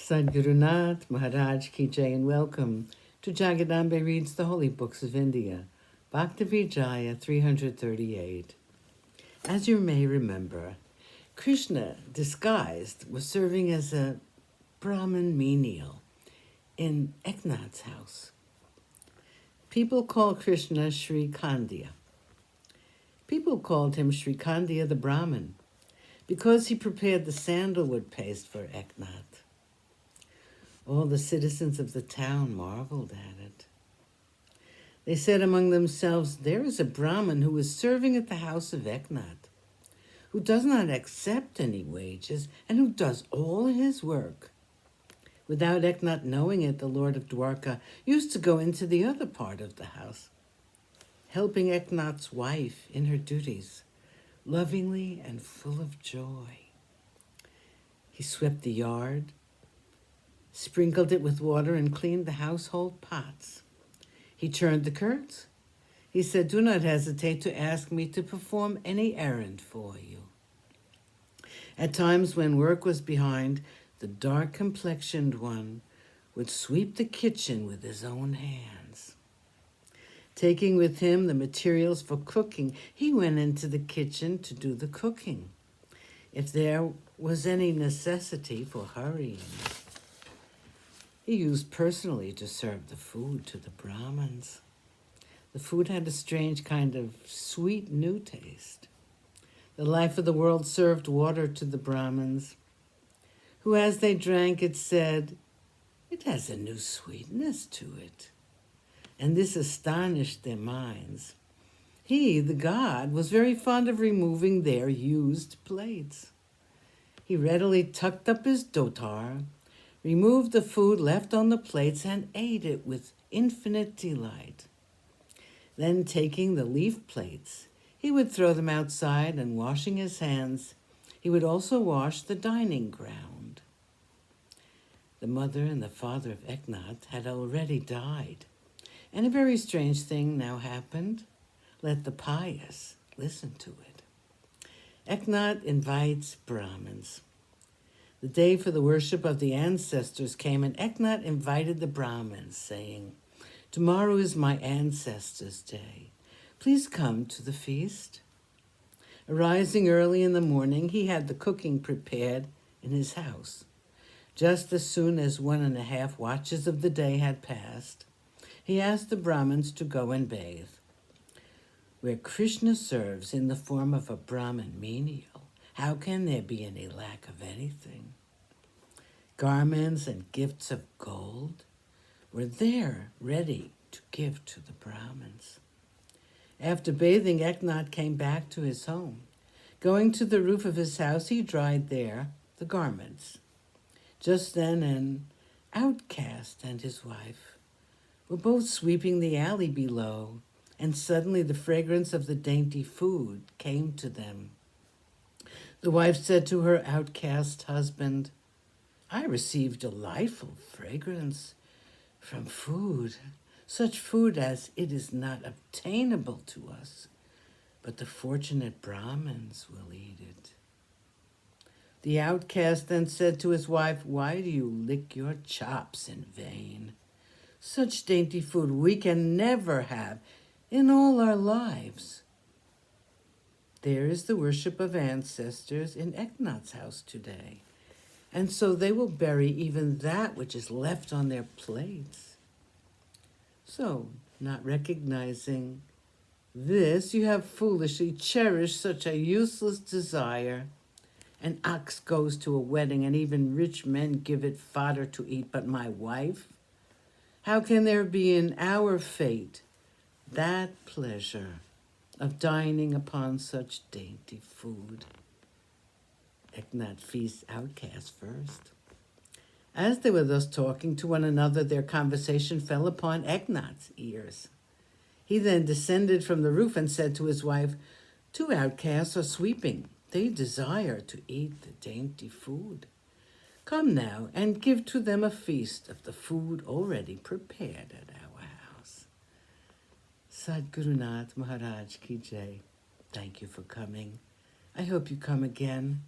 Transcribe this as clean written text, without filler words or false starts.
Sadgurunath Maharaj Ki Jai, and welcome to Jagadambe Reads the Holy Books of India, Bhaktavijaya338. As you may remember, Krishna, disguised, was serving as a Brahmin menial in Eknath's house. People call Krishna Sri Kandya. People called him Sri Kandya the Brahmin because he prepared the sandalwood paste for Eknath. All the citizens of the town marveled at it. They said among themselves, "There is a Brahmin who is serving at the house of Eknath, who does not accept any wages and who does all his work." Without Eknath knowing it, the Lord of Dwarka used to go into the other part of the house, helping Eknath's wife in her duties, lovingly and full of joy. He swept the yard, sprinkled it with water, and cleaned the household pots. He turned the curds. He said, "Do not hesitate to ask me to perform any errand for you." At times when work was behind, the dark-complexioned one would sweep the kitchen with his own hands. Taking with him the materials for cooking, he went into the kitchen to do the cooking, if there was any necessity for hurrying. He used personally to serve the food to the Brahmins. The food had a strange kind of sweet new taste. The life of the world served water to the Brahmins, who as they drank it said, "It has a new sweetness to it." And this astonished their minds. He, the god, was very fond of removing their used plates. He readily tucked up his dhotar, removed the food left on the plates, and ate it with infinite delight. Then, taking the leaf plates, he would throw them outside, and washing his hands, he would also wash the dining ground. The mother and the father of Eknath had already died, and a very strange thing now happened. Let the pious listen to it. Eknath invites Brahmins. The day for the worship of the ancestors came, and Eknath invited the Brahmins, saying, "Tomorrow is my ancestors' day. Please come to the feast." Arising early in the morning, he had the cooking prepared in his house. Just as soon as 1.5 watches of the day had passed, he asked the Brahmins to go and bathe. Where Krishna serves in the form of a Brahmin menial, how can there be any lack of anything? Garments and gifts of gold were there ready to give to the Brahmins. After bathing, Eknath came back to his home. Going to the roof of his house, he dried there the garments. Just then, an outcast and his wife were both sweeping the alley below, and suddenly the fragrance of the dainty food came to them. The wife said to her outcast husband, "I receive delightful fragrance from food, such food as it is not obtainable to us, but the fortunate Brahmins will eat it." The outcast then said to his wife, "Why do you lick your chops in vain? Such dainty food we can never have in all our lives." There is the worship of ancestors in Eknath's house today, and so they will bury even that which is left on their plates. So, not recognizing this, you have foolishly cherished such a useless desire. An ox goes to a wedding, and even rich men give it fodder to eat, but my wife? How can there be in our fate that pleasure of dining upon such dainty food? Eknath feasts outcast first. As they were thus talking to one another, their conversation fell upon Eknath's ears. He then descended from the roof and said to his wife, "Two outcasts are sweeping. They desire to eat the dainty food. Come now and give to them a feast of the food already prepared at our house." Sadgurunath Maharaj Ki Jai. Thank you for coming. I hope you come again.